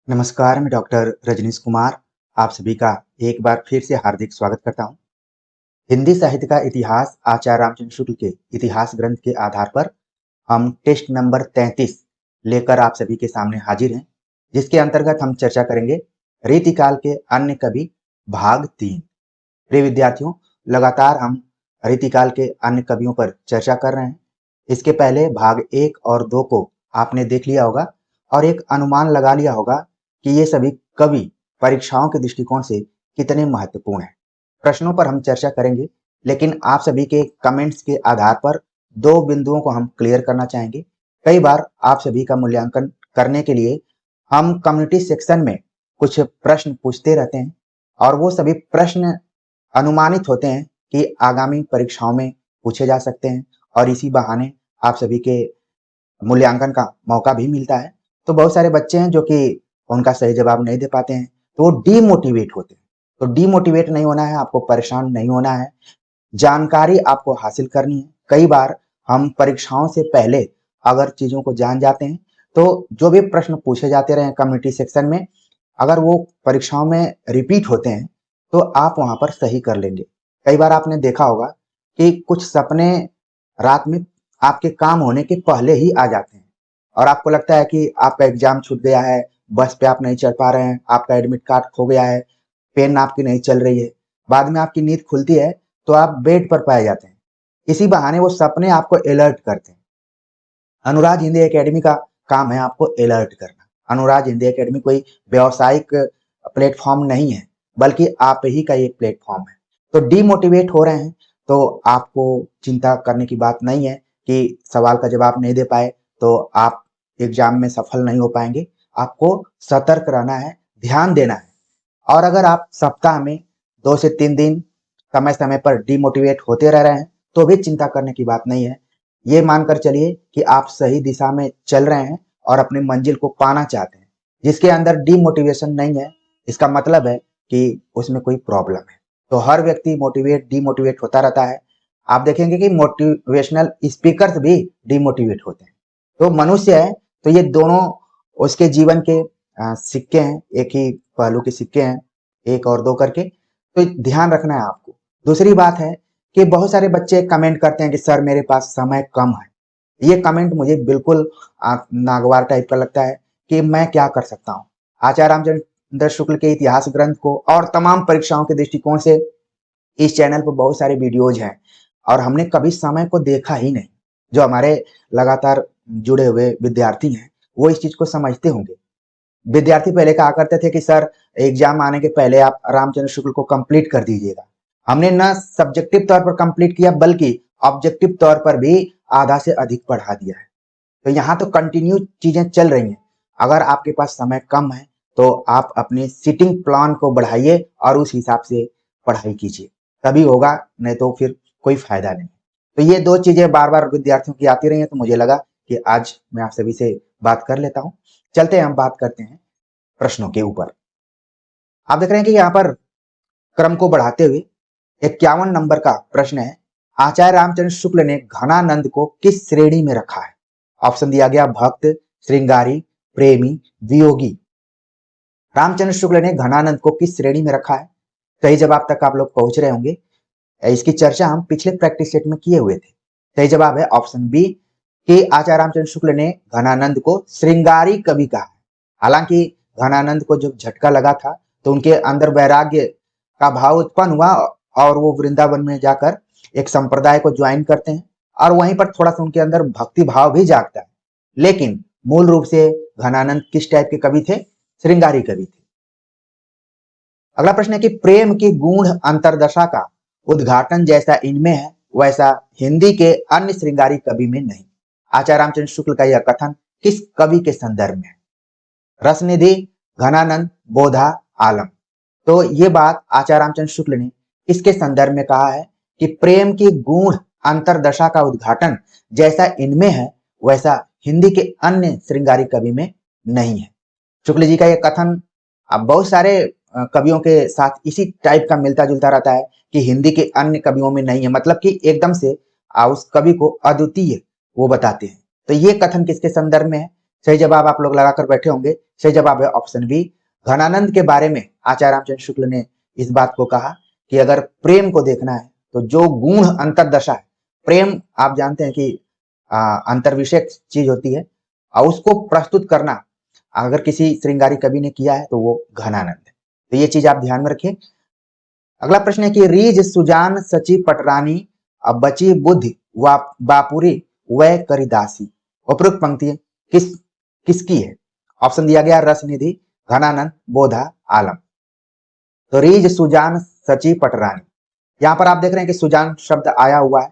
नमस्कार, मैं डॉक्टर रजनीश कुमार आप सभी का एक बार फिर से हार्दिक स्वागत करता हूं। हिंदी साहित्य का इतिहास आचार्य रामचंद्र शुक्ल के इतिहास ग्रंथ के आधार पर हम टेस्ट नंबर 33 लेकर आप सभी के सामने हाजिर हैं, जिसके अंतर्गत हम चर्चा करेंगे रीतिकाल के अन्य कवि भाग 3। प्रिय विद्यार्थियों, लगातार हम रीतिकाल के अन्य कवियों पर चर्चा कर रहे हैं। इसके पहले भाग 1 और 2 को आपने देख लिया होगा और एक अनुमान लगा लिया होगा कि ये सभी कवि परीक्षाओं के दृष्टिकोण से कितने महत्वपूर्ण हैं। प्रश्नों पर हम चर्चा करेंगे, लेकिन आप सभी के कमेंट्स के आधार पर 2 बिंदुओं को हम क्लियर करना चाहेंगे। कई बार आप सभी का मूल्यांकन करने के लिए हम कम्युनिटी सेक्शन में कुछ प्रश्न पूछते रहते हैं और वो सभी प्रश्न अनुमानित होते हैं कि आगामी परीक्षाओं में पूछे जा सकते हैं और इसी बहाने आप सभी के मूल्यांकन का मौका भी मिलता है। तो बहुत सारे बच्चे हैं जो कि उनका सही जवाब नहीं दे पाते हैं, तो वो डीमोटिवेट होते हैं। तो डीमोटिवेट नहीं होना है, आपको परेशान नहीं होना है, जानकारी आपको हासिल करनी है। कई बार हम परीक्षाओं से पहले अगर चीजों को जान जाते हैं तो जो भी प्रश्न पूछे जाते रहे कम्युनिटी सेक्शन में, अगर वो परीक्षाओं में रिपीट होते हैं तो आप वहां पर सही कर लेंगे। कई बार आपने देखा होगा कि कुछ सपने रात में आपके काम होने के पहले ही आ जाते हैं और आपको लगता है कि आपका एग्जाम छूट गया है, बस पे आप नहीं चढ़ पा रहे हैं, आपका एडमिट कार्ड खो गया है, पेन आपकी नहीं चल रही है। बाद में आपकी नींद खुलती है तो आप बेड पर पाए जाते हैं। इसी बहाने वो सपने आपको अलर्ट करते हैं। अनुराग हिंदी एकेडमी का काम है आपको अलर्ट करना। अनुराग हिंदी एकेडमी कोई व्यावसायिक प्लेटफॉर्म नहीं है, बल्कि आप ही का एक प्लेटफॉर्म है। तो डीमोटिवेट हो रहे हैं तो आपको चिंता करने की बात नहीं है कि सवाल का जवाब नहीं दे पाए तो आप एग्जाम में सफल नहीं हो पाएंगे। आपको सतर्क रहना है, ध्यान देना है। और अगर आप सप्ताह में 2 से 3 दिन समय समय पर डीमोटिवेट होते रह रहे हैं तो भी चिंता करने की बात नहीं है। ये मानकर चलिए कि आप सही दिशा में चल रहे हैं और अपनी मंजिल को पाना चाहते हैं। जिसके अंदर डीमोटिवेशन नहीं है, इसका मतलब है कि उसमें कोई प्रॉब्लम है। तो हर व्यक्ति डीमोटिवेट होता रहता है। आप देखेंगे कि मोटिवेशनल स्पीकर्स भी डीमोटिवेट होते हैं। तो मनुष्य है, तो ये दोनों उसके जीवन के सिक्के हैं, एक ही पहलू के सिक्के हैं, 1 और 2 करके। तो ध्यान रखना है आपको। दूसरी बात है कि बहुत सारे बच्चे कमेंट करते हैं कि सर मेरे पास समय कम है। ये कमेंट मुझे बिल्कुल नागवार टाइप का लगता है कि मैं क्या कर सकता हूँ। आचार्य रामचंद्र शुक्ल के इतिहास ग्रंथ को और तमाम परीक्षाओं के दृष्टिकोण से इस चैनल पर बहुत सारे वीडियोज हैं और हमने कभी समय को देखा ही नहीं। जो हमारे लगातार जुड़े हुए विद्यार्थी हैं वो इस चीज को समझते होंगे। विद्यार्थी पहले कहा करते थे कि सर एग्जाम आने के पहले आप रामचंद्र शुक्ल को कंप्लीट कर दीजिएगा। हमने न सब्जेक्टिव तौर पर कंप्लीट किया बल्कि ऑब्जेक्टिव तौर पर भी आधा से अधिक पढ़ा दिया है। तो यहाँ तो कंटिन्यू चीजें चल रही हैं। अगर आपके पास समय कम है तो आप अपने सिटिंग प्लान को बढ़ाइए और उस हिसाब से पढ़ाई कीजिए, तभी होगा, नहीं तो फिर कोई फायदा नहीं। तो ये 2 चीजें बार बार विद्यार्थियों की आती रही हैं, तो मुझे लगा कि आज मैं आप सभी से बात कर लेता हूँ। चलते हैं, हम बात करते हैं प्रश्नों के ऊपर। आप देख रहे हैं कि यहाँ पर क्रम को बढ़ाते हुए 51 नंबर का प्रश्न है, आचार्य रामचंद्र शुक्ल ने घनानंद को किस श्रेणी में रखा है? ऑप्शन दिया गया भक्त, श्रृंगारी, प्रेमी, वियोगी। रामचंद्र शुक्ल ने घनानंद को किस श्रेणी में रखा है? सही जवाब तक आप लोग पहुंच रहे होंगे। इसकी चर्चा हम पिछले प्रैक्टिस सेट में किए हुए थे। सही जवाब है ऑप्शन बी कि आचार्य रामचंद्र शुक्ल ने घनानंद को श्रृंगारी कवि कहा। हालांकि घनानंद को जब झटका लगा था तो उनके अंदर वैराग्य का भाव उत्पन्न हुआ और वो वृंदावन में जाकर एक संप्रदाय को ज्वाइन करते हैं और वहीं पर थोड़ा सा उनके अंदर भक्ति भाव भी जागता है। लेकिन मूल रूप से घनानंद किस टाइप के कवि थे? श्रृंगारी कवि थे। अगला प्रश्न है कि प्रेम की गूढ़ अंतरदशा का उद्घाटन जैसा इनमें है वैसा हिंदी के अन्य श्रृंगारी कवि में नहीं। आचार्य रामचंद्र शुक्ल का यह कथन किस कवि के संदर्भ में है? रसनिधि, घनानंद, बोधा, आलम। तो ये बात आचार्य रामचंद्र शुक्ल ने किसके संदर्भ में कहा है कि प्रेम की गूढ़ अंतरदशा का उद्घाटन जैसा इनमें है वैसा हिंदी के अन्य श्रृंगारी कवि में नहीं है। शुक्ल जी का यह कथन अब बहुत सारे कवियों के साथ इसी टाइप का मिलता जुलता रहता है कि हिंदी के अन्य कवियों में नहीं है, मतलब कि एकदम से उस कवि को अद्वितीय वो बताते हैं। तो ये कथन किसके संदर्भ में है? सही जवाब आप लोग लगाकर बैठे होंगे। सही जवाब है ऑप्शन बी। घनानंद के बारे में आचार्य रामचंद्र शुक्ल ने इस बात को कहा कि अगर प्रेम को देखना है तो जो गूढ़ अंतर्दशा है, प्रेम आप जानते हैं कि अंतर्विषयक चीज होती है, और उसको प्रस्तुत करना अगर किसी श्रृंगारी कवि ने किया है तो वो घनानंद है। तो ये चीज आप ध्यान में रखिए। अगला प्रश्न है कि रीझ सुजान सची पटरानी अब बची बुद्धि बापुरी वह करिदासी। उपरोक्त पंक्ति किसकी है? ऑप्शन दिया गया रसनिधि, घनानंद, बोधा, आलम। तो रीझ सुजान सची पटरानी, यहां पर आप देख रहे हैं कि सुजान शब्द आया हुआ है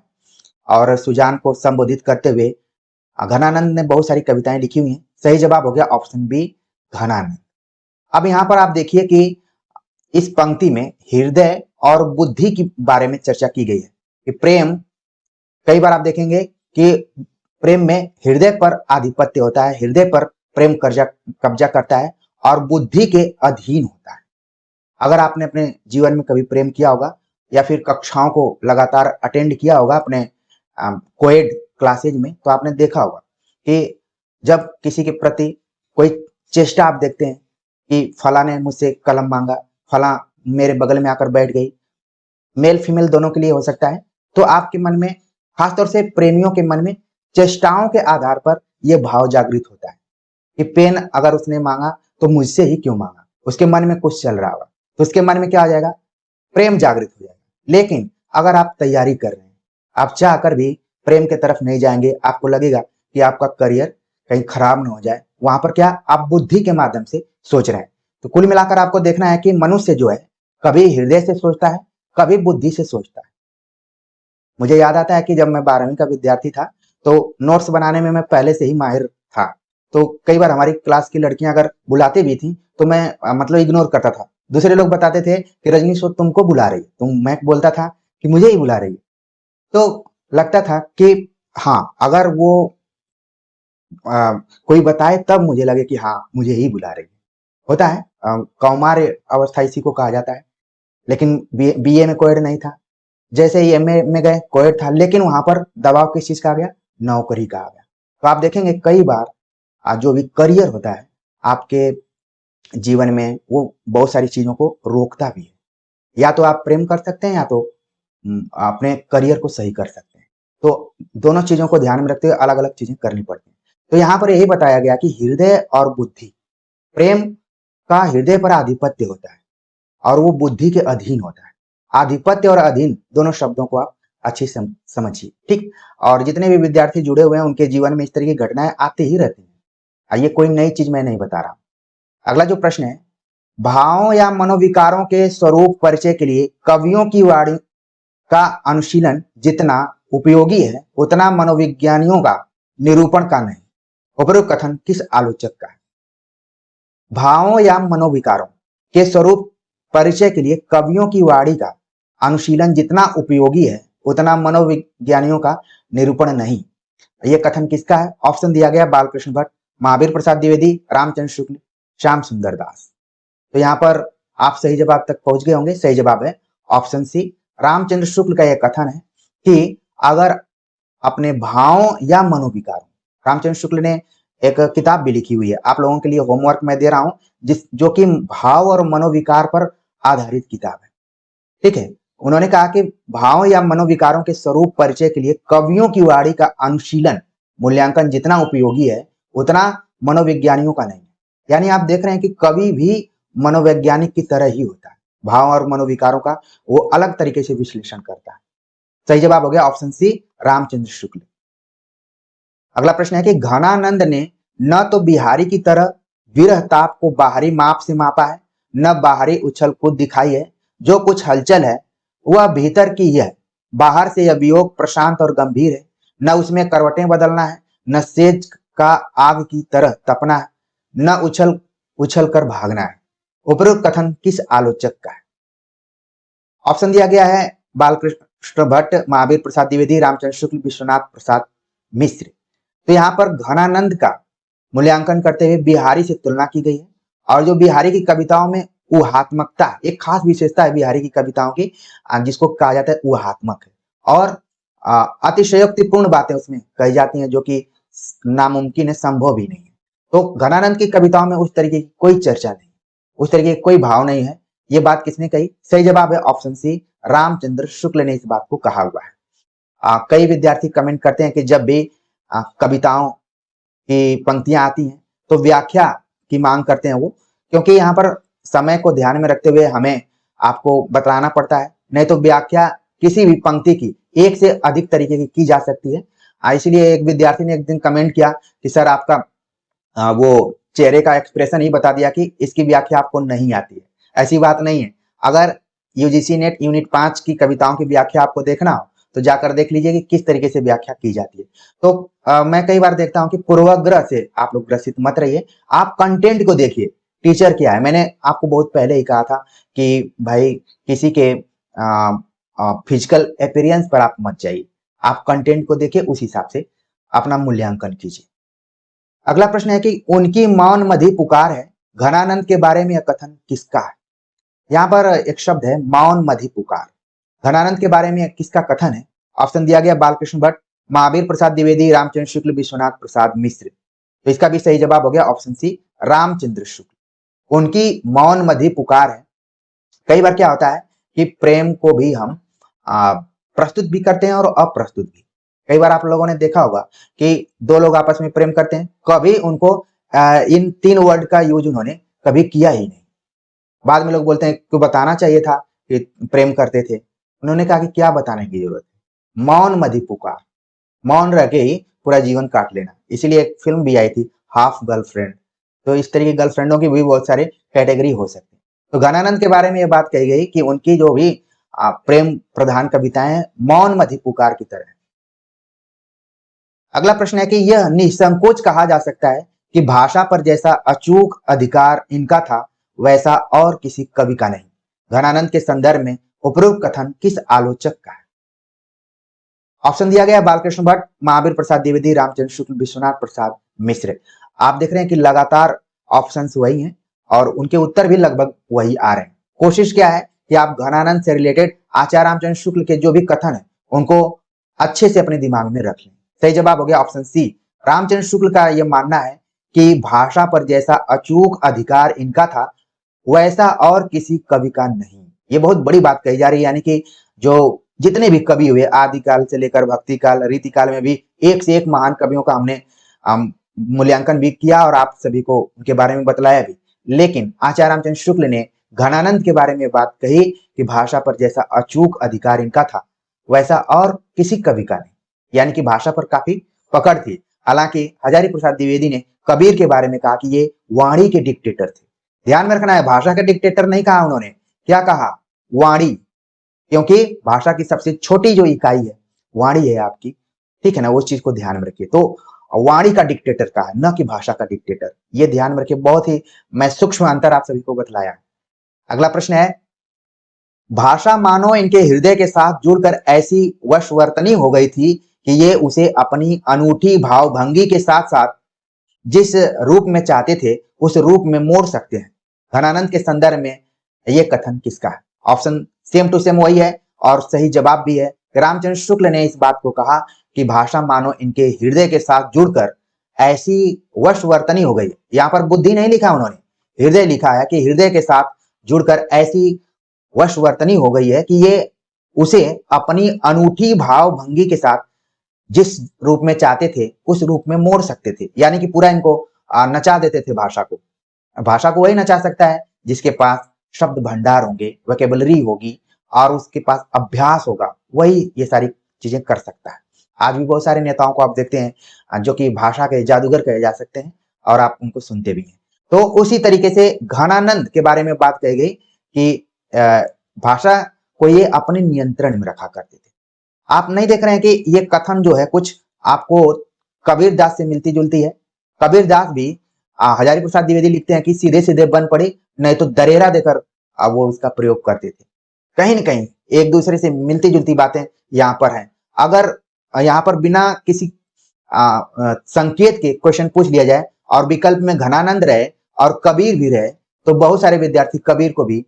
और सुजान को संबोधित करते हुए घनानंद ने बहुत सारी कविताएं लिखी हुई हैं। सही जवाब हो गया ऑप्शन बी, घनानंद। अब यहां पर आप देखिए कि इस पंक्ति में हृदय और बुद्धि के बारे में चर्चा की गई है कि प्रेम, कई बार आप देखेंगे कि प्रेम में हृदय पर आधिपत्य होता है, हृदय पर प्रेम कब्जा करता है और बुद्धि के अधीन होता है। अगर आपने अपने जीवन में कभी प्रेम किया होगा या फिर कक्षाओं को लगातार अटेंड किया होगा अपने कोएड क्लासेज में, तो आपने देखा होगा कि जब किसी के प्रति कोई चेष्टा आप देखते हैं कि फला ने मुझसे कलम मांगा, फला मेरे बगल में आकर बैठ गई, मेल फीमेल दोनों के लिए हो सकता है, तो आपके मन में, खासतौर से प्रेमियों के मन में चेष्टाओं के आधार पर यह भाव जागृत होता है कि पेन अगर उसने मांगा तो मुझसे ही क्यों मांगा, उसके मन में कुछ चल रहा होगा, तो उसके मन में क्या आ जाएगा, प्रेम जागृत हो जाएगा। लेकिन अगर आप तैयारी कर रहे हैं, आप चाहकर भी प्रेम के तरफ नहीं जाएंगे, आपको लगेगा कि आपका करियर कहीं खराब ना हो जाए, वहां पर क्या आप बुद्धि के माध्यम से सोच रहे हैं। तो कुल मिलाकर आपको देखना है कि मनुष्य जो है कभी हृदय से सोचता है, कभी बुद्धि से सोचता है। मुझे याद आता है कि जब मैं 12वीं का विद्यार्थी था तो नोट्स बनाने में मैं पहले से ही माहिर था। तो कई बार हमारी क्लास की लड़कियां अगर बुलाते भी थी तो मैं मतलब इग्नोर करता था। दूसरे लोग बताते थे कि रजनीश वो तुमको बुला रही है, मैं बोलता था कि मुझे ही बुला रही है। तो लगता था कि हाँ, अगर वो कोई बताए तब मुझे लगे कि हाँ मुझे ही बुला रही है। होता है, कौमार्य अवस्था इसी को कहा जाता है। लेकिन बीए में कोएड नहीं था, जैसे ही एमए में गए कोएड था, लेकिन वहां पर दबाव किस चीज का आ गया, नौकरी का आ गया। तो आप देखेंगे कई बार जो भी करियर होता है आपके जीवन में, वो बहुत सारी चीजों को रोकता भी है। या तो आप प्रेम कर सकते हैं या तो अपने करियर को सही कर सकते हैं। तो दोनों चीजों को ध्यान में रखते हुए अलग अलग चीजें करनी पड़ती हैं। तो यहाँ पर यही बताया गया कि हृदय और बुद्धि, प्रेम का हृदय पर आधिपत्य होता है और वो बुद्धि के अधीन होता है। आधिपत्य और अधीन दोनों शब्दों को आप अच्छी समझिए, ठीक। और जितने भी विद्यार्थी जुड़े हुए हैं उनके जीवन में इस तरह की घटनाएं आती ही रहती हैं। ये कोई नई चीज मैं नहीं बता रहा। अगला जो प्रश्न है, भावों या मनोविकारों के स्वरूप परिचय के लिए कवियों की वाणी का अनुशीलन जितना उपयोगी है उतना मनोविज्ञानियों का निरूपण का नहीं। उपरोक्त कथन किस आलोचक का है? भावों या मनोविकारों के स्वरूप परिचय के लिए कवियों की वाणी का अनुशीलन जितना उपयोगी है उतना मनोविज्ञानियों का निरूपण नहीं। यह कथन किसका है? ऑप्शन दिया गया बालकृष्ण भट्ट, महावीर प्रसाद द्विवेदी, रामचंद्र शुक्ल, श्याम सुंदर दास। तो यहाँ पर आप सही जवाब तक पहुंच गए होंगे। सही जवाब है ऑप्शन सी, रामचंद्र शुक्ल का यह कथन है कि अगर अपने भावों या मनोविकारों, रामचंद्र शुक्ल ने एक किताब भी लिखी हुई है, आप लोगों के लिए होमवर्क मैं दे रहा हूं, जो कि भाव और मनोविकार पर आधारित किताब है, ठीक है। उन्होंने कहा कि भाव या मनोविकारों के स्वरूप परिचय के लिए कवियों की वाणी का अनुशीलन मूल्यांकन जितना उपयोगी है उतना मनोविज्ञानियों का नहीं। यानी आप देख रहे हैं कि कवि भी मनोवैज्ञानिक की तरह ही होता है, भाव और मनोविकारों का वो अलग तरीके से विश्लेषण करता है। सही जवाब हो गया ऑप्शन सी, रामचंद्र शुक्ल। अगला प्रश्न है कि घनानंद ने न तो बिहारी की तरह विरह ताप को बाहरी माप से मापा है, न बाहरी उछल कूद दिखाई है। जो कुछ हलचल है वह भीतर की है, बाहर से यह वियोग प्रशांत और गंभीर है। न उसमें करवटें बदलना है, न सेज का आग की तरह तपना है, न उछल उछल कर भागना है। उपरोक्त कथन किस आलोचक का है? ऑप्शन दिया गया है बालकृष्ण भट्ट, महावीर प्रसाद द्विवेदी, रामचंद्र शुक्ल, विश्वनाथ प्रसाद मिश्र। तो यहाँ पर घनानंद का मूल्यांकन करते हुए बिहारी से तुलना की गई है। और जो बिहारी की कविताओं में ऊहात्मकता, एक खास विशेषता है बिहारी की कविताओं की, जिसको कहा जाता है ऊहात्मक है, और अतिशयोक्तिपूर्ण बातें उसमें कही जाती हैं जो कि नामुमकिन है, संभव भी नहीं है। तो घनानंद की कविताओं में उस तरीके की कोई चर्चा नहीं, उस तरीके की कोई भाव नहीं है। ये बात किसने कही? सही जवाब है ऑप्शन सी, रामचंद्र शुक्ल ने इस बात को कहा हुआ है। कई विद्यार्थी कमेंट करते हैं कि जब भी कविताओं की पंक्तियां आती हैं तो व्याख्या की मांग करते हैं वो, क्योंकि यहाँ पर समय को ध्यान में रखते हुए हमें आपको बताना पड़ता है, नहीं तो व्याख्या किसी भी पंक्ति की एक से अधिक तरीके की जा सकती है। इसलिए एक विद्यार्थी ने एक दिन कमेंट किया कि सर आपका वो चेहरे का एक्सप्रेशन ही बता दिया कि इसकी व्याख्या आपको नहीं आती है। ऐसी बात नहीं है। अगर यूजीसी नेट यूनिट 5 की कविताओं की व्याख्या आपको देखना हो तो जाकर देख लीजिए कि किस तरीके से व्याख्या की जाती है। तो मैं कई बार देखता हूं कि पूर्वाग्रह से आप लोग ग्रसित मत रहिए, आप कंटेंट को देखिए, टीचर क्या है। मैंने आपको बहुत पहले ही कहा था कि भाई किसी के फिजिकल अपीयरेंस पर आप मत जाइए, आप कंटेंट को देखिए, उस हिसाब से अपना मूल्यांकन कीजिए। अगला प्रश्न है कि उनकी मौन मधी पुकार है, घनानंद के बारे में यह कथन किसका है? यहाँ पर एक शब्द है मौन मधी पुकार, घनानंद के बारे में किसका कथन है? ऑप्शन दिया गया बालकृष्ण भट्ट, महावीर प्रसाद द्विवेदी, रामचंद्र शुक्ल, विश्वनाथ प्रसाद मिश्र। तो इसका भी सही जवाब हो गया ऑप्शन सी, रामचंद्र शुक्ल। उनकी मौन मधी पुकार है। कई बार क्या होता है कि प्रेम को भी हम प्रस्तुत भी करते हैं और अप्रस्तुत भी। कई बार आप लोगों ने देखा होगा कि दो लोग आपस में प्रेम करते हैं, कभी उनको इन 3 वर्ड का यूज उन्होंने कभी किया ही नहीं। बाद में लोग बोलते हैं क्यों बताना चाहिए था कि प्रेम करते थे। उन्होंने कहा कि क्या बताने की जरूरत है, मौन मधी पुकार, मौन रह के ही पूरा जीवन काट लेना। इसीलिए एक फिल्म भी आई थी हाफ गर्लफ्रेंड। तो इस तरह की गर्लफ्रेंडों की भी बहुत सारे कैटेगरी हो सकते हैं। तो घनानंद के बारे में यह बात कही गई कि उनकी जो भी प्रेम प्रधान कविताएं मौन मधी पुकार की तरह। अगला प्रश्न है कि यह निसंकोच कहा जा सकता है कि भाषा पर जैसा अचूक अधिकार इनका था वैसा और किसी कवि का नहीं। घनानंद के संदर्भ में उपरोक्त कथन किस आलोचक का है? ऑप्शन दिया गया बालकृष्ण भट्ट, महावीर प्रसाद द्विवेदी, रामचंद्र शुक्ल, विश्वनाथ प्रसाद मिश्र। आप देख रहे हैं कि लगातार ऑप्शंस वही हैं और उनके उत्तर भी लगभग वही आ रहे हैं। कोशिश क्या है कि आप घनानंद से रिलेटेड आचार्य रामचंद्र शुक्ल के जो भी कथन है उनको अच्छे से अपने दिमाग में रख लें। सही जवाब हो गया ऑप्शन सी, रामचंद्र शुक्ल का यह मानना है कि भाषा पर जैसा अचूक अधिकार इनका था वैसा और किसी कवि का नहीं। ये बहुत बड़ी बात कही जा रही है, यानी कि जो जितने भी कवि हुए आदिकाल से लेकर भक्ति काल, रीति काल में भी एक से एक महान कवियों का हमने मूल्यांकन भी किया और आप सभी को उनके बारे में बतलाया भी। लेकिन आचार्य रामचंद्र शुक्ल ने घनानंद के बारे में बात कही कि भाषा पर जैसा अचूक अधिकार इनका था वैसा और किसी कवि का नहीं, यानी कि भाषा पर काफी पकड़ थी। हालांकि हजारी प्रसाद द्विवेदी ने कबीर के बारे में कहा कि ये वाणी के डिक्टेटर थे। ध्यान में रखना है, भाषा के डिक्टेटर नहीं कहा उन्होंने, क्या कहा? वाणी, क्योंकि भाषा की सबसे छोटी जो इकाई है वाणी है आपकी, ठीक है ना, उस चीज को ध्यान में रखिए। तो वाणी का डिक्टेटर कहा है, न कि भाषा का डिक्टेटर। ये ध्यान में रखिए, बहुत ही मैं सूक्ष्म अंतर आप सभी को बतलाया। अगला प्रश्न है, भाषा मानो इनके हृदय के साथ जुड़कर ऐसी वशवर्तनी हो गई थी कि ये उसे अपनी अनूठी भावभंगी के साथ साथ जिस रूप में चाहते थे उस रूप में मोड़ सकते हैं। घनानंद के संदर्भ में यह कथन किसका है? ऑप्शन सेम टू सेम वही है और सही जवाब भी है। रामचंद्र शुक्ल ने इस बात को कहा कि भाषा मानो इनके हृदय के साथ जुड़कर ऐसी वशवर्तनी हो गई। यहाँ पर बुद्धि नहीं लिखा उन्होंने, हृदय लिखा है कि हृदय के साथ जुड़कर ऐसी वशवर्तनी हो गई है कि ये उसे अपनी अनूठी भावभंगी के साथ जिस रूप में चाहते थे उस रूप में मोड़ सकते थे, यानी कि पूरा इनको नचा देते थे भाषा को। भाषा को वही नचा सकता है जिसके पास शब्द भंडार होंगे, वोकैबुलरी होगी और उसके पास अभ्यास होगा, वही ये सारी चीजें कर सकता है। आज भी बहुत सारे नेताओं को आप देखते हैं जो कि भाषा के जादूगर कहे जा सकते हैं और आप उनको सुनते भी हैं। तो उसी तरीके से घनानंद के बारे में बात कही गई कि भाषा को ये अपने नियंत्रण में रखा करते थे। आप नहीं देख रहे हैं कि ये कथन जो है कुछ आपको कबीर दास से मिलती जुलती है। कबीर दास भी हजारी प्रसाद द्विवेदी लिखते हैं कि सीधे सीधे बन पड़े नहीं तो दरेरा देकर वो उसका प्रयोग करते थे। कहीं न कहीं एक दूसरे से मिलती जुलती बातें यहाँ पर हैं। अगर यहाँ पर बिना किसी संकेत के क्वेश्चन पूछ लिया जाए और विकल्प में घनानंद रहे और कबीर भी रहे तो बहुत सारे विद्यार्थी कबीर को भी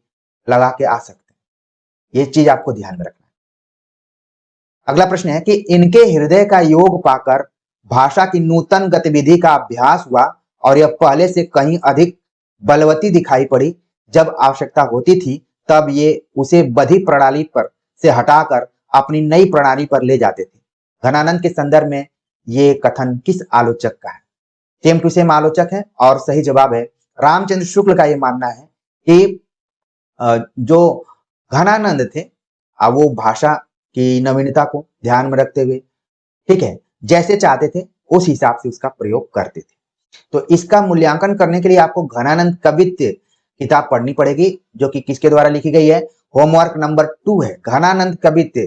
लगा के आ सकते हैं। ये चीज आपको ध्यान में रखना है। अगला प्रश्न है कि इनके हृदय का योग पाकर भाषा की नूतन गतिविधि का अभ्यास हुआ और यह पहले से कहीं अधिक बलवती दिखाई पड़ी। जब आवश्यकता होती थी तब ये उसे बधी प्रणाली पर से हटाकर अपनी नई प्रणाली पर ले जाते थे। घनानंद के संदर्भ में ये कथन किस आलोचक का है? सेम टू सेम आलोचक है और सही जवाब है रामचंद्र शुक्ल का। ये मानना है कि जो घनानंद थे वो भाषा की नवीनता को ध्यान में रखते हुए, ठीक है, जैसे चाहते थे उस हिसाब से उसका प्रयोग करते थे। तो इसका मूल्यांकन करने के लिए आपको घनानंद कवित्त किताब पढ़नी पड़ेगी, जो कि किसके द्वारा लिखी गई है। होमवर्क नंबर 2 है, घनानंद कवित्त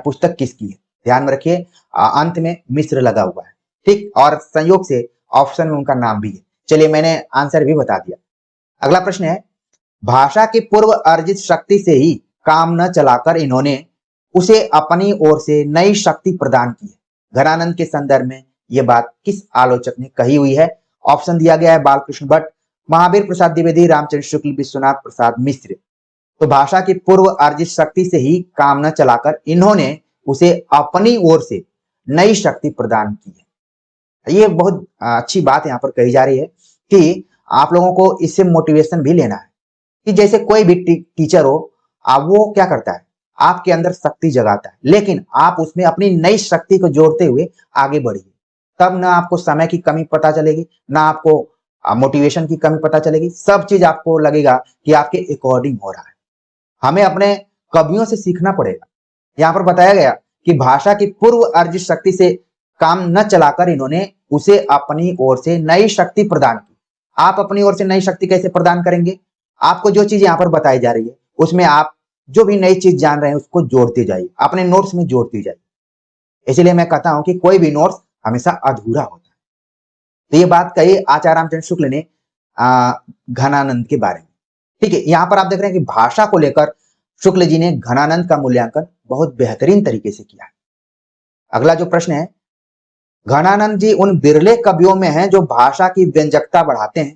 पुस्तक किसकी है। ध्यान में रखिए, अंत में मिश्र लगा हुआ है, ठीक, और संयोग से ऑप्शन में उनका नाम भी है। चलिए मैंने आंसर भी बता दिया। अगला प्रश्न है, भाषा की पूर्व अर्जित शक्ति से ही काम न चलाकर इन्होंने उसे अपनी ओर से नई शक्ति प्रदान की है। घनानंद के संदर्भ में यह बात किस आलोचक ने कही हुई है। ऑप्शन दिया गया है बालकृष्ण भट्ट, महावीर प्रसाद द्विवेदी, रामचंद्र शुक्ल, विश्वनाथ प्रसाद मिश्र। तो भाषा की पूर्व अर्जित शक्ति से ही काम न चलाकर इन्होंने उसे अपनी ओर से नई शक्ति प्रदान की है। ये बहुत अच्छी बात यहाँ पर कही जा रही है कि आप लोगों को इससे मोटिवेशन भी लेना है कि जैसे कोई भी टीचर हो, वो क्या करता है, आपके अंदर शक्ति जगाता है, लेकिन आप उसमें अपनी नई शक्ति को जोड़ते हुए आगे बढ़िए। तब ना आपको समय की कमी पता चलेगी, ना आपको मोटिवेशन की कमी पता चलेगी। सब चीज आपको लगेगा कि आपके अकॉर्डिंग हो रहा है। हमें अपने कवियों से सीखना पड़ेगा। यहाँ पर बताया गया कि भाषा की पूर्व अर्जित शक्ति से काम न चलाकर इन्होंने उसे अपनी ओर से नई शक्ति प्रदान की। आप अपनी ओर से नई शक्ति कैसे प्रदान करेंगे? आपको जो चीज यहाँ पर बताई जा रही है उसमें आप जो भी नई चीज जान रहे हैं उसको जोड़ते जाइए, अपने नोट्स में जोड़ते जाइए। इसलिए मैं कहता हूं कि कोई भी नोट्स हमेशा अधूरा होता है। तो ये बात कही आचार्य रामचंद्र शुक्ल ने घनानंद के बारे में, ठीक है। यहाँ पर आप देख रहे हैं कि भाषा को लेकर शुक्ल जी ने घनानंद का मूल्यांकन बहुत बेहतरीन तरीके से किया है। अगला जो प्रश्न है, घनानंद जी उन बिरले कवियों में हैं जो भाषा की व्यंजकता बढ़ाते हैं,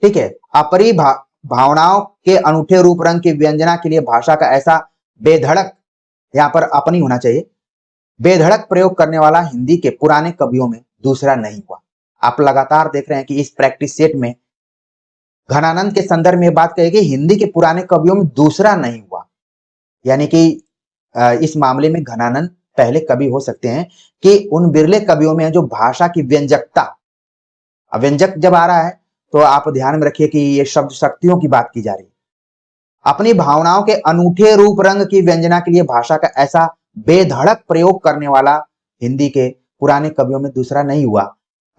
ठीक है। अपरी भावनाओं के अनूठे रूप रंग की व्यंजना के लिए भाषा का ऐसा बेधड़क, यहाँ पर अपनी होना चाहिए, बेधड़क प्रयोग करने वाला हिंदी के पुराने कवियों में दूसरा नहीं हुआ। आप लगातार देख रहे हैं कि इस प्रैक्टिस सेट में घनानंद के संदर्भ में बात कहेगी हिंदी के पुराने कवियों में दूसरा नहीं हुआ। यानी कि इस मामले में घनानंद पहले कवि हो सकते हैं कि उन बिरले कवियों में जो भाषा की व्यंजकता, व्यंजक जब आ रहा है तो आप ध्यान में रखिए कि ये शब्द शक्तियों की बात की जा रही है। अपनी भावनाओं के अनूठे रूप रंग की व्यंजना के लिए भाषा का ऐसा बेधड़क प्रयोग करने वाला हिंदी के पुराने कवियों में दूसरा नहीं हुआ।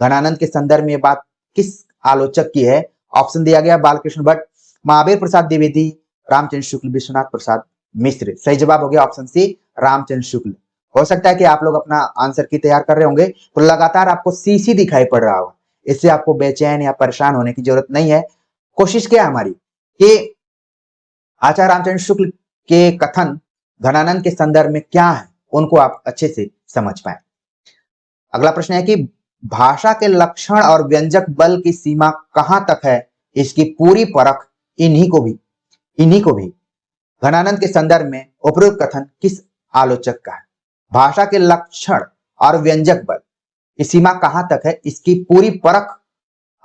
घनानंद के संदर्भ में बात किस आलोचक की है? ऑप्शन दिया गया बालकृष्ण भट्ट, महावीर प्रसाद द्विवेदी, रामचंद्र शुक्ल, विश्वनाथ प्रसाद मिश्र। सही जवाब हो गया ऑप्शन सी, रामचंद्र शुक्ल। हो सकता है कि आप लोग अपना आंसर की तैयार कर रहे होंगे तो लगातार आपको सीसी दिखाई पड़ रहा होगा। इससे आपको बेचैन या परेशान होने की जरूरत नहीं है। कोशिश क्या है हमारी कि आचार्य रामचंद्र शुक्ल के कथन घनानंद के संदर्भ में क्या है उनको आप अच्छे से समझ पाए। अगला प्रश्न है कि भाषा के लक्षण और व्यंजक बल की सीमा कहां तक है, इसकी पूरी परख इन्हीं को भी घनानंद के संदर्भ में उपरोक्त कथन किस आलोचक का है? भाषा के लक्षण और व्यंजक बल की सीमा कहां तक है, इसकी पूरी परख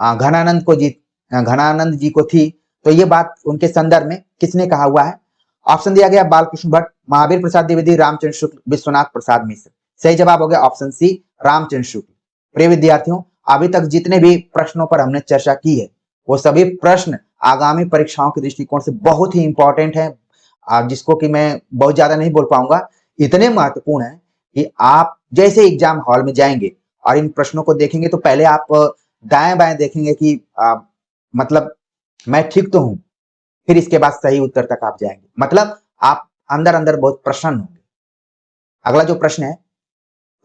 घनानंद जी को थी। तो ये बात उनके संदर्भ में किसने कहा हुआ है? ऑप्शन दिया गया बालकृष्ण भट्ट, महावीर प्रसाद द्विवेदी, रामचंद्र शुक्ल, विश्वनाथ प्रसाद मिश्र। सही जवाब हो गया ऑप्शन सी, रामचंद्र शुक्ल। प्रिय विद्यार्थियों, अभी तक जितने भी प्रश्नों पर हमने चर्चा की है वो सभी प्रश्न आगामी परीक्षाओं के दृष्टिकोण से बहुत ही इंपॉर्टेंट है, जिसको कि मैं बहुत ज्यादा नहीं बोल पाऊंगा। इतने महत्वपूर्ण है कि आप जैसे एग्जाम हॉल में जाएंगे और इन प्रश्नों को देखेंगे तो पहले आप दाएं बाएं देखेंगे कि मतलब मैं ठीक तो हूं, फिर इसके बाद सही उत्तर तक आप जाएंगे, मतलब आप अंदर अंदर बहुत प्रसन्न होंगे। अगला जो प्रश्न है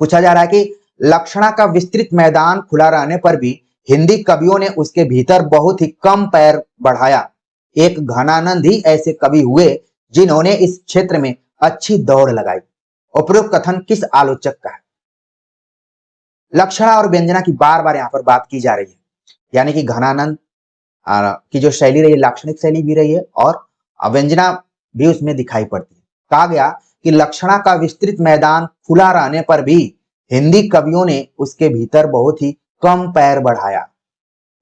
पूछा जा रहा है कि लक्षणा का विस्तृत मैदान खुला रहने पर भी हिंदी कवियों ने उसके भीतर बहुत ही कम पैर बढ़ाया। एक घनानंद ही ऐसे कवि हुए जिन्होंने इस क्षेत्र में अच्छी दौड़ लगाई। उपरोक्त कथन किस आलोचक का है? लक्षणा और व्यंजना की बार बार यहां पर बात की जा रही है, यानी कि घनानंद की जो शैली रही है लाक्षणिक शैली भी रही है और व्यंजना भी उसमें दिखाई पड़ती है। कहा गया कि लक्षणा का विस्तृत मैदान खुला रहने पर भी हिंदी कवियों ने उसके भीतर बहुत ही कम पैर बढ़ाया।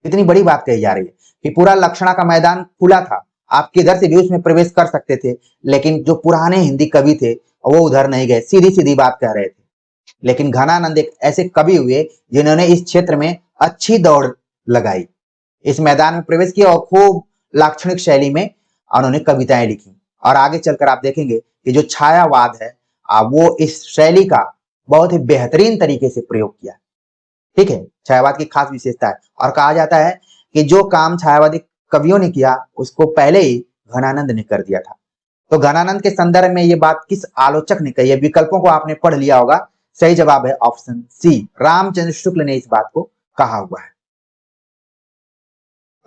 कितनी बड़ी बात कही जा रही है कि पूरा लक्षणा का मैदान खुला था, आप किधर से भी उसमें प्रवेश कर सकते थे, लेकिन जो पुराने हिंदी कवि थे वो उधर नहीं गए, सीधी सीधी बात कह रहे थे। लेकिन घनानंद एक ऐसे कवि हुए जिन्होंने इस क्षेत्र में अच्छी दौड़ लगाई, इस मैदान में प्रवेश किया और खूब लाक्षणिक शैली में उन्होंने कविताएं लिखी। और आगे चलकर आप देखेंगे कि जो छायावाद है वो इस शैली का बहुत ही बेहतरीन तरीके से प्रयोग किया। ठीक है, छायावाद की खास विशेषता है और कहा जाता है कि जो काम छायावादी कवियों ने किया उसको पहले ही घनानंद ने कर दिया था। तो घनानंद के संदर्भ में ये बात किस आलोचक ने कही है, विकल्पों को आपने पढ़ लिया होगा। सही जवाब है ऑप्शन सी, रामचंद्र शुक्ल ने इस बात को कहा हुआ है।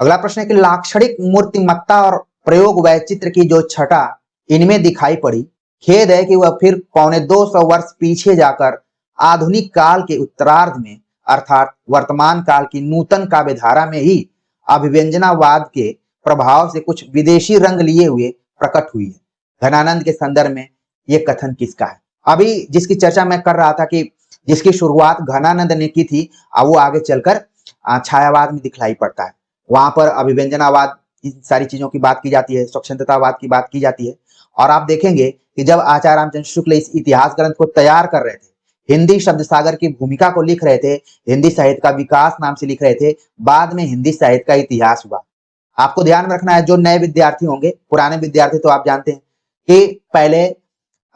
अगला प्रश्न है कि लाक्षणिक मूर्तिमत्ता और प्रयोग वैचित्र की जो छटा इनमें दिखाई पड़ी, खेद है कि वह फिर 250 वर्ष पीछे जाकर आधुनिक काल के उत्तरार्ध में अर्थात वर्तमान काल की नूतन काव्य धारा में ही अभिव्यंजनावाद के प्रभाव से कुछ विदेशी रंग लिए हुए प्रकट हुई है। घनानंद के संदर्भ में यह कथन किसका है? अभी जिसकी चर्चा मैं कर रहा था कि जिसकी शुरुआत घनानंद ने की थी, वो आगे चलकर छायावाद में दिखलाई पड़ता है। वहां पर अभिव्यंजनावाद, इन सारी चीजों की बात की जाती है, स्वच्छंदतावाद की बात की जाती है। और आप देखेंगे कि जब आचार्य रामचंद्र शुक्ल इस इतिहास ग्रंथ को तैयार कर रहे थे, हिंदी शब्द सागर की भूमिका को लिख रहे थे, हिंदी साहित्य का विकास नाम से लिख रहे थे, बाद में हिंदी साहित्य का इतिहास हुआ। आपको ध्यान में रखना है, जो नए विद्यार्थी होंगे, पुराने विद्यार्थी तो आप जानते हैं कि पहले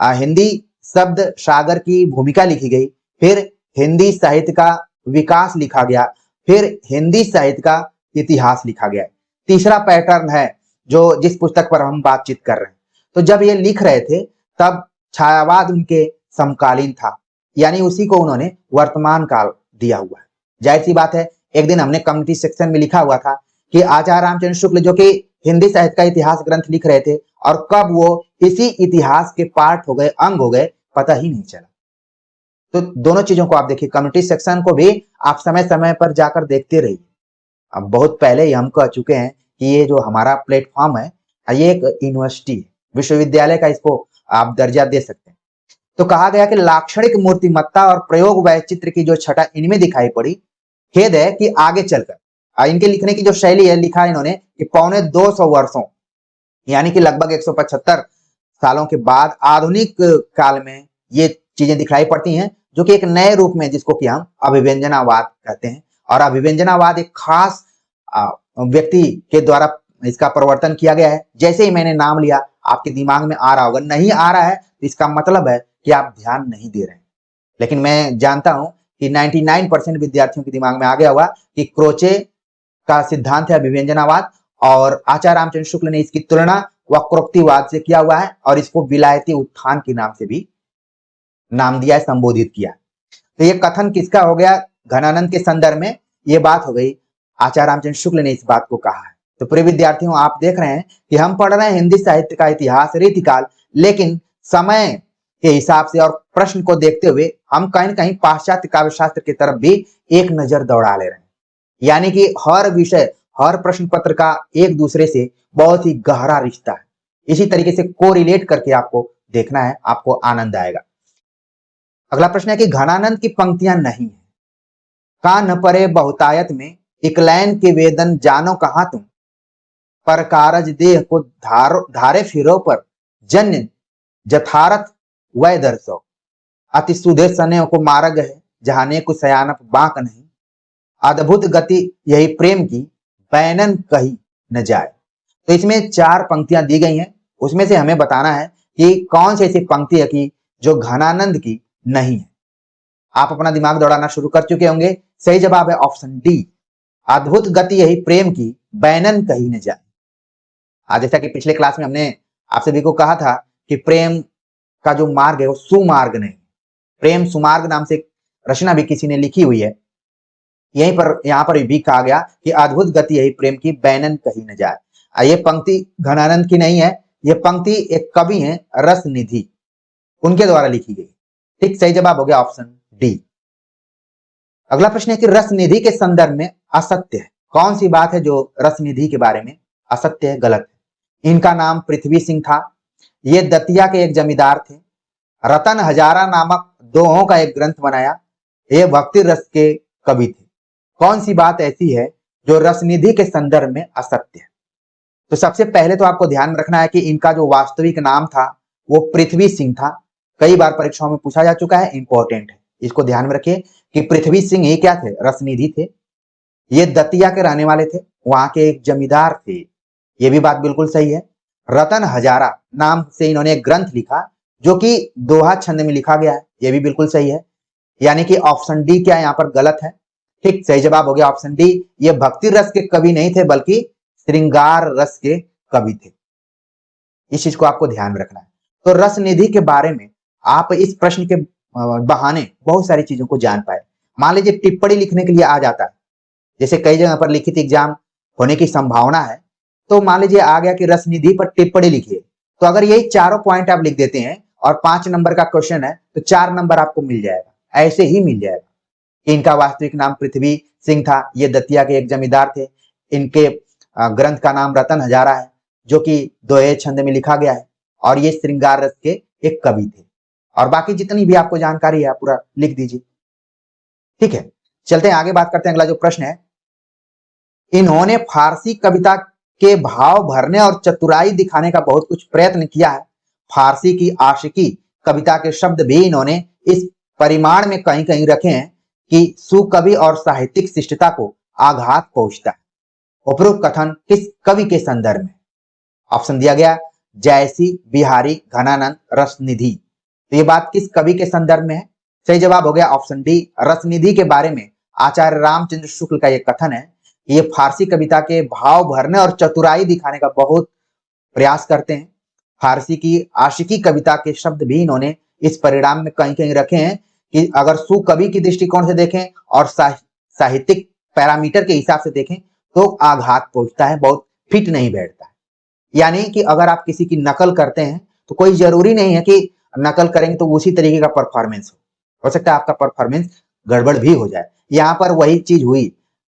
हिंदी शब्द सागर की भूमिका लिखी गई, फिर हिंदी साहित्य का विकास लिखा गया, फिर हिंदी साहित्य का इतिहास लिखा गया। तीसरा पैटर्न है जो जिस पुस्तक पर हम बातचीत कर रहे हैं। तो जब ये लिख रहे थे तब छायावाद उनके समकालीन था, यानी उसी को उन्होंने वर्तमान काल दिया हुआ है। जाहिर सी बात है, एक दिन हमने कम्युनिटी सेक्शन में लिखा हुआ था कि आचार्य रामचंद्र शुक्ल जो कि हिंदी साहित्य का इतिहास ग्रंथ लिख रहे थे और कब वो इसी इतिहास के पार्ट हो गए, अंग हो गए, पता ही नहीं चला। तो दोनों चीजों को आप देखिए, कम्युनिटी सेक्शन को भी आप समय समय पर जाकर देखते रहिए। अब बहुत पहले ही हम कह चुके हैं कि ये जो हमारा प्लेटफॉर्म है ये एक यूनिवर्सिटी है, विश्वविद्यालय का इसको आप दर्जा दे सकते हैं। तो कहा गया कि लाक्षणिक मूर्तिमत्ता और प्रयोग वैचित्र की जो छटा इनमें दिखाई पड़ी, खेद है कि आगे चलकर इनके लिखने की जो शैली है, लिखा इन्होंने कि 250 वर्षों यानी कि लगभग 175 सालों के बाद आधुनिक काल में ये चीजें दिखाई पड़ती हैं, जो कि एक नए रूप में, जिसको कि हम अभिव्यंजनावाद कहते हैं। और अभिव्यंजनावाद एक खास व्यक्ति के द्वारा इसका प्रवर्तन किया गया है। जैसे ही मैंने नाम लिया आपके दिमाग में आ रहा होगा, नहीं आ रहा है तो इसका मतलब है कि आप ध्यान नहीं दे रहे हैं। लेकिन मैं जानता हूं कि 99% विद्यार्थियों के दिमाग में आ गया होगा कि क्रोचे का सिद्धांत है अभिव्यंजनावाद, और आचार्य रामचंद्र शुक्ल ने इसकी तुलना वक्रोक्तिवाद से किया हुआ है और इसको विलायती उत्थान के नाम से भी नाम दिया है, संबोधित किया। तो ये कथन किसका हो गया? घनानंद के संदर्भ में ये बात हो गई, आचार्य रामचंद्र शुक्ल ने इस बात को कहा है। तो प्रिय विद्यार्थियों, आप देख रहे हैं कि हम पढ़ रहे हैं हिंदी साहित्य का इतिहास, रीतिकाल, लेकिन समय के हिसाब से और प्रश्न को देखते हुए हम कहीं न कहीं पाश्चात्य काव्य शास्त्र की तरफ भी एक नजर दौड़ा ले रहे हैं। यानी कि हर विषय, हर प्रश्न पत्र का एक दूसरे से बहुत ही गहरा रिश्ता है। इसी तरीके से कोरिलेट करके आपको देखना है, आपको आनंद आएगा। अगला प्रश्न है कि घनानंद की पंक्तियां नहीं है। का न परे बहुतायत में इकलैन के वेदन जानो कहां तुम, पर कारज देह को धारे फिरो पर जन्य जथारथ वै दर्शो, अति सुधे सने को मार्ग है जहाने को सयानप बांक नहीं, अद्भुत गति यही प्रेम की बैनन कही न जाए। तो इसमें 4 पंक्तियां दी गई हैं, उसमें से हमें बताना है कि कौन सी ऐसी पंक्ति है कि जो घनानंद की नहीं है। आप अपना दिमाग दौड़ाना शुरू कर चुके होंगे। सही जवाब है ऑप्शन डी, अद्भुत गति यही प्रेम की बैनन कही न जाए। आज जैसा कि पिछले क्लास में हमने आप सभी को कहा था कि प्रेम का जो मार्ग है वो सुमार्ग नहीं, प्रेम सुमार्ग नाम से रचना भी किसी ने लिखी हुई है। यहीं पर यहाँ पर भी कहा गया कि अद्भुत गति यही प्रेम की बैनन कही न जाए। ये पंक्ति घनानंद की नहीं है, ये पंक्ति एक कवि हैं रसनिधि, उनके द्वारा लिखी गई। ठीक, सही जवाब हो गया ऑप्शन डी। अगला प्रश्न है कि रसनिधि के संदर्भ में असत्य है। कौन सी बात है जो रसनिधि के बारे में असत्य है, गलत है? इनका नाम पृथ्वी सिंह था, ये दतिया के एक जमींदार थे। रतन हजारा नामक दोहों का एक ग्रंथ बनाया, ये भक्ति रस के कवि थे। कौन सी बात ऐसी है जो रसनिधि के संदर्भ में असत्य है। तो सबसे पहले तो आपको ध्यान में रखना है कि इनका जो वास्तविक नाम था वो पृथ्वी सिंह था। कई बार परीक्षाओं में पूछा जा चुका है, इंपॉर्टेंट है, इसको ध्यान में रखिए कि पृथ्वी सिंह ये क्या थे, रसनिधि थे। ये दतिया के रहने वाले थे, वहां के एक जमींदार थे, ये भी बात बिल्कुल सही है। रतन हजारा नाम से इन्होंने एक ग्रंथ लिखा जो कि दोहा छंद में लिखा गया है, ये भी बिल्कुल सही है। यानी कि ऑप्शन डी क्या यहाँ पर गलत है। ठीक, सही जवाब हो गया ऑप्शन डी। ये भक्ति रस के कवि नहीं थे बल्कि श्रृंगार रस के कवि थे। इस चीज को आपको ध्यान में रखना है। तो रस निधि के बारे में आप इस प्रश्न के बहाने बहुत सारी चीजों को जान पाए। मान लीजिए टिप्पणी लिखने के लिए आ जाता है, जैसे कई जगह पर लिखित एग्जाम होने की संभावना है, तो मान लीजिए आ गया कि रस निधि पर टिप्पणी लिखिए, तो अगर यही चारों पॉइंट आप लिख देते हैं और 5 नंबर का क्वेश्चन है तो 4 नंबर आपको मिल जाएगा, ऐसे ही मिल जाएगा। इनका वास्तविक नाम पृथ्वी सिंह था, ये दतिया के एक जमींदार थे। इनके ग्रंथ का नाम रतन हजारा है जो कि दोहे छंद में लिखा गया है, और ये श्रृंगार रस के एक कवि थे। और बाकी जितनी भी आपको जानकारी है पूरा लिख दीजिए। ठीक है, चलते हैं आगे, बात करते हैं। अगला जो प्रश्न है, इन्होंने फारसी कविता के भाव भरने और चतुराई दिखाने का बहुत कुछ प्रयत्न किया है। फारसी की आशिकी कविता के शब्द भी इन्होंने इस परिमाण में कहीं कहीं रखे हैं कि सुकवि और साहित्यिक शिष्टता को आघात पहुंचता है। उपरोक्त कथन किस कवि के संदर्भ में? ऑप्शन दिया गया जयसी, बिहारी, घनानंद, रसनिधि। तो ये बात किस कवि के संदर्भ में है? सही जवाब हो गया ऑप्शन डी। रसनिधि के बारे में आचार्य रामचंद्र शुक्ल का यह कथन है, ये फारसी कविता के भाव भरने और चतुराई दिखाने का बहुत प्रयास करते हैं। फारसी की आशिकी कविता के शब्द भी इन्होंने इस परिणाम में कहीं कहीं रखे हैं कि अगर सुकवि की दृष्टिकोण से देखें और साहित्यिक पैरामीटर के हिसाब से देखें तो आघात पहुंचता है, बहुत फिट नहीं बैठता है। यानी कि अगर आप किसी की नकल करते हैं तो कोई जरूरी नहीं है कि नकल करेंगे तो उसी तरीके का परफॉर्मेंस हो सकता है आपका परफॉर्मेंस गड़बड़ भी हो जाए। यहाँ पर वही चीज हुई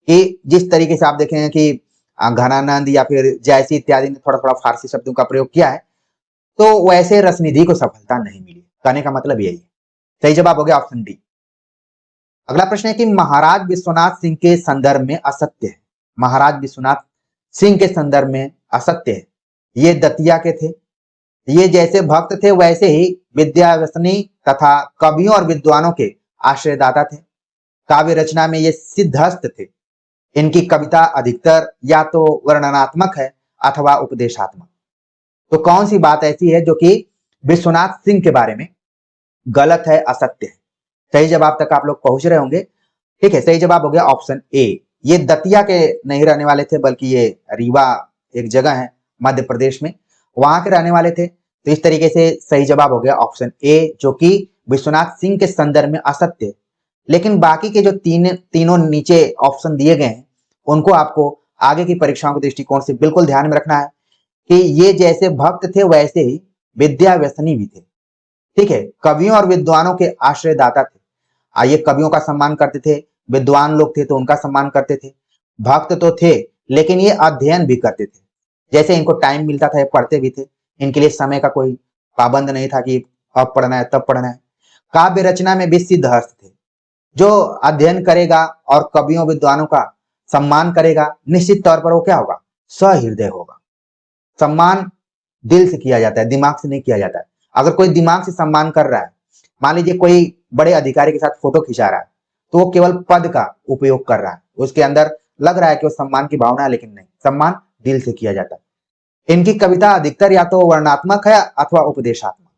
कि जिस तरीके से आप देखें कि घनानंद या फिर जयसी इत्यादि ने थोड़ा थोड़ा फारसी शब्दों का प्रयोग किया है, तो वैसे रसनिधि को सफलता नहीं मिली। कहने का मतलब यही है। सही जवाब हो गया ऑप्शन डी। अगला प्रश्न है कि महाराज विश्वनाथ सिंह के संदर्भ में असत्य है। महाराज विश्वनाथ सिंह के संदर्भ में असत्य है। ये दतिया के थे, ये जैसे भक्त थे वैसे ही विद्या व्यसनी तथा कवियों और विद्वानों के आश्रयदाता थे। काव्य रचना में ये सिद्धहस्त थे। इनकी कविता अधिकतर या तो वर्णनात्मक है अथवा उपदेशात्मक। तो कौन सी बात ऐसी है जो कि विश्वनाथ सिंह के बारे में गलत है, असत्य है? सही जवाब तक आप लोग पहुंच रहे होंगे। ठीक है, सही जवाब हो गया ऑप्शन ए। ये दतिया के नहीं रहने वाले थे बल्कि ये रीवा एक जगह है मध्य प्रदेश में, वहां के रहने वाले थे। तो इस तरीके से सही जवाब हो गया ऑप्शन ए, जो कि विश्वनाथ सिंह के संदर्भ में असत्य। लेकिन बाकी के जो तीनों नीचे ऑप्शन दिए गए हैं उनको आपको आगे की परीक्षाओं के दृष्टिकोण से बिल्कुल ध्यान में रखना है कि ये जैसे भक्त थे वैसे ही विद्या व्यसनी भी थे। ठीक है, कवियों और विद्वानों के आश्रयदाता थे। ये कवियों का सम्मान करते थे, विद्वान लोग थे तो उनका सम्मान करते थे। भक्त तो थे लेकिन ये अध्ययन भी करते थे, जैसे इनको टाइम मिलता था ये पढ़ते भी थे। इनके लिए समय का कोई पाबंद नहीं था कि अब पढ़ना है तब पढ़ना है। काव्य रचना में भी सिद्धहस्त थे। जो अध्ययन करेगा और कवियों विद्वानों का सम्मान करेगा निश्चित तौर पर वो क्या होगा, सहृदय होगा। सम्मान दिल से किया जाता है, दिमाग से नहीं किया जाता है। अगर कोई दिमाग से सम्मान कर रहा है, मान लीजिए कोई बड़े अधिकारी के साथ फोटो खिंचा रहा है, तो वो केवल पद का उपयोग कर रहा है, उसके अंदर लग रहा है कि वो सम्मान की भावना है, लेकिन नहीं, सम्मान दिल से किया जाता है। इनकी कविता अधिकतर या तो वर्णनात्मक है अथवा उपदेशात्मक।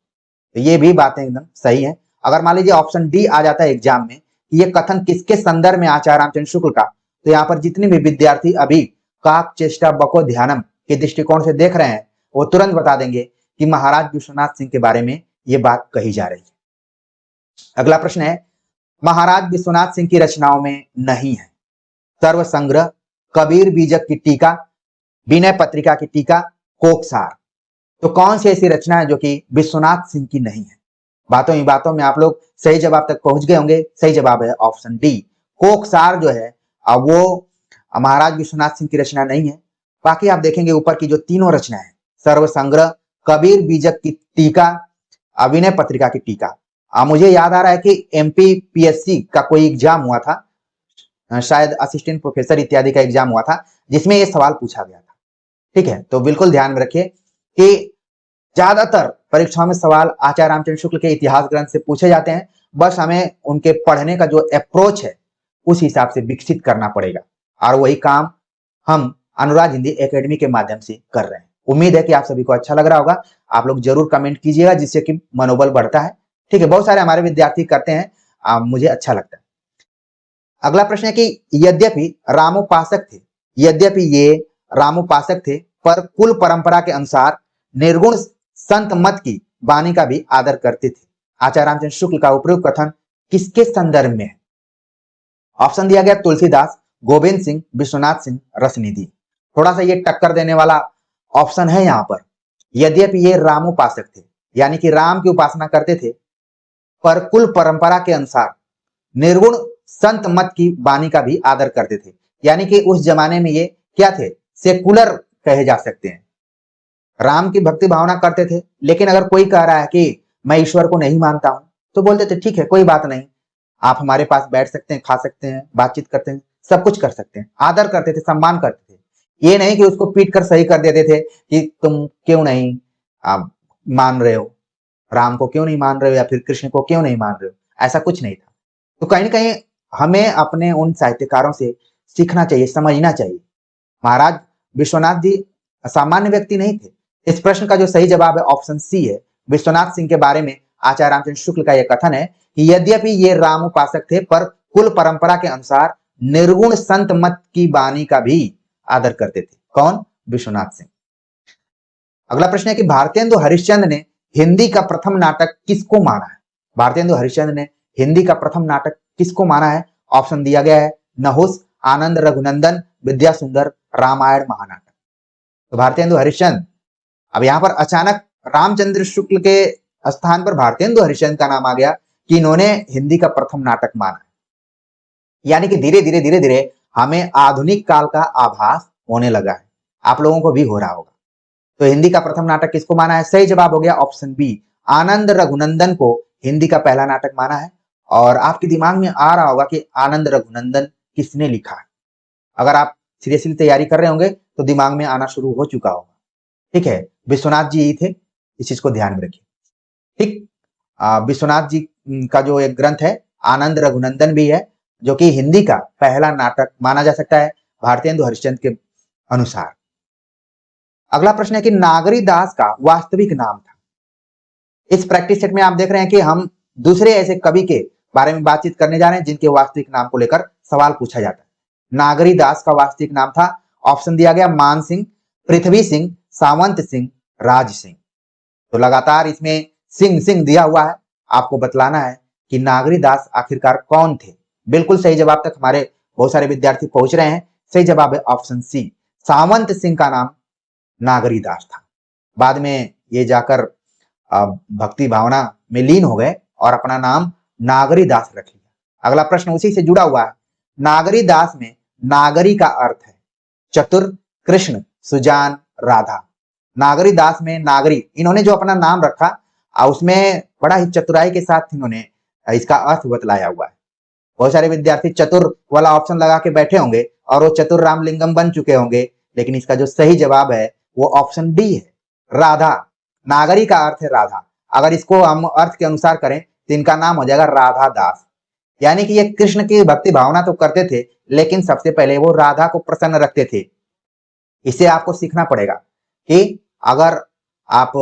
तो ये भी बातें एकदम सही है। अगर मान लीजिए ऑप्शन डी आ जाता है एग्जाम में कि ये कथन किसके संदर्भ में आचार्य रामचंद्र शुक्ल का, तो यहाँ पर जितने भी विद्यार्थी अभी काक चेष्टा बको ध्यानम के दृष्टिकोण से देख रहे हैं वो तुरंत बता देंगे कि महाराज विश्वनाथ सिंह के बारे में ये बात कही जा रही है। अगला प्रश्न है, महाराज विश्वनाथ सिंह की रचनाओं में नहीं है सर्व संग्रह, कबीर बीजक की टीका, विनय पत्रिका की टीका, कोकसार। तो कौन सी ऐसी रचना है जो कि विश्वनाथ सिंह की नहीं है? बातों ही बातों में आप लोग सही जवाब तक पहुंच गए होंगे। सही जवाब है ऑप्शन डी। कोकसार जो है वो महाराज विश्वनाथ सिंह की रचना नहीं है। बाकी आप देखेंगे ऊपर की जो तीनों रचना है, सर्व संग्रह, कबीर बीजक की टीका, विनय पत्रिका की टीका। मुझे याद आ रहा है कि एमपीपीएससी का कोई एग्जाम हुआ था शायद असिस्टेंट प्रोफेसर इत्यादि का एग्जाम हुआ था जिसमें ये सवाल पूछा गया था। ठीक है, तो बिल्कुल ध्यान में रखिए कि ज्यादातर परीक्षाओं में सवाल आचार्य रामचंद्र शुक्ल के इतिहास ग्रंथ से पूछे जाते हैं। बस हमें उनके पढ़ने का जो अप्रोच है उस हिसाब से विकसित करना पड़ेगा, और वही काम हम अनुराग हिंदी एकेडमी के माध्यम से कर रहे हैं। उम्मीद है कि आप सभी को अच्छा लग रहा होगा। आप लोग जरूर कमेंट कीजिएगा जिससे कि मनोबल बढ़ता है। ठीक है, बहुत सारे हमारे विद्यार्थी करते हैं, मुझे अच्छा लगता है। अगला प्रश्न है कि यद्यपि रामोपासक थे, यद्यपि ये रामोपासक थे, पर कुल परंपरा के अनुसार निर्गुण संत मत की वाणी का भी आदर करते थे। आचार्य रामचंद्र शुक्ल का उपयुक्त कथन किसके संदर्भ में है? ऑप्शन दिया गया तुलसीदास, गोविंद सिंह, विश्वनाथ सिंह, रसनिधि। थोड़ा सा ये टक्कर देने वाला ऑप्शन है यहाँ पर। यद्यपि ये रामोपासक थे, यानी कि राम की उपासना करते थे, पर कुल परंपरा के अनुसार निर्गुण संत मत की वाणी का भी आदर करते थे, यानी कि उस जमाने में ये क्या थे? सेकुलर कहे जा सकते हैं। राम की भक्ति भावना करते थे, लेकिन अगर कोई कह रहा है कि मैं ईश्वर को नहीं मानता हूं, तो बोलते थे ठीक है, कोई बात नहीं, आप हमारे पास बैठ सकते हैं, खा सकते हैं, बातचीत करते हैं, सब कुछ कर सकते हैं। आदर करते थे, सम्मान करते थे। ये नहीं कि उसको पीट कर सही कर देते थे कि तुम क्यों नहीं मान रहे हो, राम को क्यों नहीं मान रहे हो, या फिर कृष्ण को क्यों नहीं मान रहे हो। ऐसा कुछ नहीं था। तो कहीं ना कहीं हमें अपने उन साहित्यकारों से सीखना चाहिए, समझना चाहिए। महाराज विश्वनाथ जी सामान्य व्यक्ति नहीं थे। इस प्रश्न का जो सही जवाब है ऑप्शन सी है। विश्वनाथ सिंह के बारे में आचार्य रामचंद्र शुक्ल का यह कथन है कि यद्यपि ये राम उपासक थे, पर कुल परंपरा के अनुसार निर्गुण संत मत की वाणी का भी आदर करते थे। कौन? विश्वनाथ सिंह। अगला प्रश्न है कि भारतेंदु हरिश्चंद्र ने हिंदी का प्रथम नाटक किसको माना है? भारतेंदु हरिश्चंद्र ने हिंदी का प्रथम नाटक किसको माना है? ऑप्शन दिया गया है नहुस, आनंद रघुनंदन, विद्या सुंदर, रामायण महानाटक। तो भारतेंदु हरिश्चंद्र, अब यहां पर अचानक रामचंद्र शुक्ल के स्थान पर भारतेंदु हरिश्चंद्र का नाम आ गया कि इन्होंने हिंदी का प्रथम नाटक माना। यानी कि धीरे धीरे धीरे धीरे हमें आधुनिक काल का आभास होने लगा है। आप लोगों को भी हो रहा होगा। तो हिंदी का प्रथम नाटक किसको माना है? सही जवाब हो गया ऑप्शन बी, आनंद रघुनंदन को हिंदी का पहला नाटक माना है। और आपके दिमाग में आ रहा होगा कि आनंद रघुनंदन किसने लिखा है। अगर आप सीरियसली तैयारी कर रहे होंगे तो दिमाग में आना शुरू हो चुका होगा। ठीक है, विश्वनाथ जी ही थे, इस चीज को ध्यान में रखिए। ठीक, विश्वनाथ जी का जो एक ग्रंथ है आनंद रघुनंदन भी है, जो कि हिंदी का पहला नाटक माना जा सकता है भारतेंदु हरिश्चंद्र के अनुसार। अगला प्रश्न है कि नागरी दास का वास्तविक नाम था। इस प्रैक्टिस सेट में आप देख रहे हैं कि हम दूसरे ऐसे कवि के बारे में बातचीत करने जा रहे हैं जिनके वास्तविक नाम को लेकर सवाल पूछा जाता है। नागरी दास का वास्तविक नाम था, ऑप्शन दिया गया मान सिंह, पृथ्वी सिंह, सावंत सिंह, राज सिंह। तो लगातार इसमें सिंह सिंह दिया हुआ है, आपको बतलाना है कि नागरी दास आखिरकार कौन थे। बिल्कुल सही जवाब तक हमारे बहुत सारे विद्यार्थी पहुंच रहे हैं। सही जवाब है ऑप्शन सी, सावंत सिंह का नाम नागरी दास था। बाद में ये जाकर भक्ति भावना में लीन हो गए और अपना नाम नागरी दास रख लिया। अगला प्रश्न उसी से जुड़ा हुआ है। नागरी दास में नागरी का अर्थ है चतुर, कृष्ण, सुजान, राधा। नागरी दास में नागरी, इन्होंने जो अपना नाम रखा उसमें बड़ा ही चतुराई के साथ इन्होंने इसका अर्थ बतलाया हुआ है। बहुत सारे विद्यार्थी चतुर वाला ऑप्शन लगा के बैठे होंगे और वो चतुर रामलिंगम बन चुके होंगे, लेकिन इसका जो सही जवाब है वो ऑप्शन डी है, राधा। नागरी का अर्थ है राधा। अगर इसको हम अर्थ के अनुसार करें तो इनका नाम हो जाएगा राधा दास। यानी कि ये कृष्ण की भक्ति भावना तो करते थे, लेकिन सबसे पहले वो राधा को प्रसन्न रखते थे। इसे आपको सीखना पड़ेगा कि अगर आप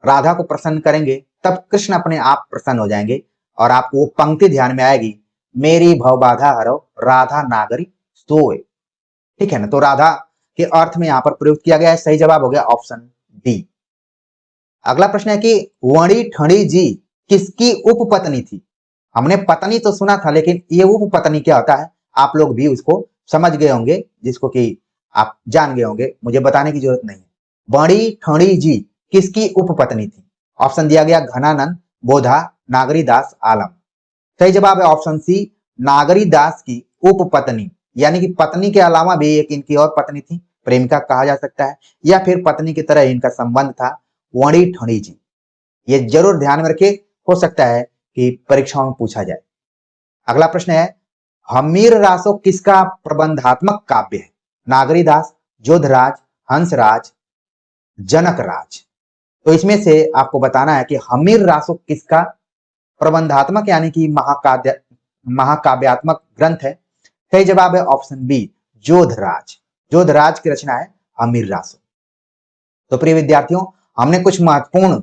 राधा को प्रसन्न करेंगे तब कृष्ण अपने आप प्रसन्न हो जाएंगे। और आपको वो पंक्ति ध्यान में आएगी, मेरी भव बाधा हरो राधा नागरी सोए। ठीक है ना, तो राधा के अर्थ में यहां पर प्रयोग किया गया है। सही जवाब हो गया ऑप्शन डी। अगला प्रश्न है कि वणी ठणी जी किसकी उपपत्नी थी? हमने पत्नी तो सुना था, लेकिन ये उपपत्नी क्या होता है आप लोग भी उसको समझ गए होंगे, जिसको कि आप जान गए होंगे, मुझे बताने की जरूरत नहीं है। वणी ठणी जी किसकी उपपत्नी थी? ऑप्शन दिया गया घनानंद, बोधा, नागरी दास, आलम। सही जवाब है ऑप्शन सी, नागरी दास की उपपत्नी। यानी कि पत्नी के अलावा भी एक इनकी और पत्नी थी, प्रेमिका कहा जा सकता है, या फिर पत्नी की तरह इनका संबंध था। वणी ठणी जी, ये जरूर ध्यान में रखिए, हो सकता है कि परीक्षाओं में पूछा जाए। अगला प्रश्न है, हमीर रासो किसका प्रबंधात्मक काव्य है? नागरीदास, जोधराज, हंसराज, जनकराज। तो इसमें से आपको बताना है कि हमीर रासो किसका प्रबंधात्मक यानी कि महाकाव्यात्मक ग्रंथ है। सही जवाब है ऑप्शन बी, जोधराज। जोधराज की रचना है हमीर रासो। तो प्रिय विद्यार्थियों, हमने कुछ महत्वपूर्ण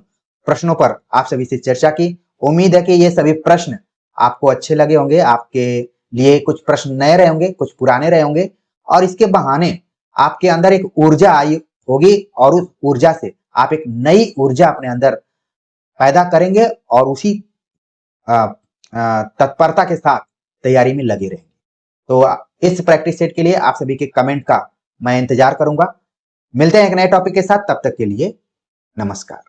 प्रश्नों पर आप सभी से चर्चा की। उम्मीद है कि ये सभी प्रश्न आपको अच्छे लगे होंगे, आपके लिए कुछ प्रश्न नए रहे होंगे, कुछ पुराने रहे होंगे, और इसके बहाने आपके अंदर एक ऊर्जा आई होगी और उस ऊर्जा से आप एक नई ऊर्जा अपने अंदर पैदा करेंगे और उसी तत्परता के साथ तैयारी में लगे रहेंगे। तो इस प्रैक्टिस सेट के लिए आप सभी के कमेंट का मैं इंतजार करूंगा। मिलते हैं एक नए टॉपिक के साथ, तब तक के लिए नमस्कार।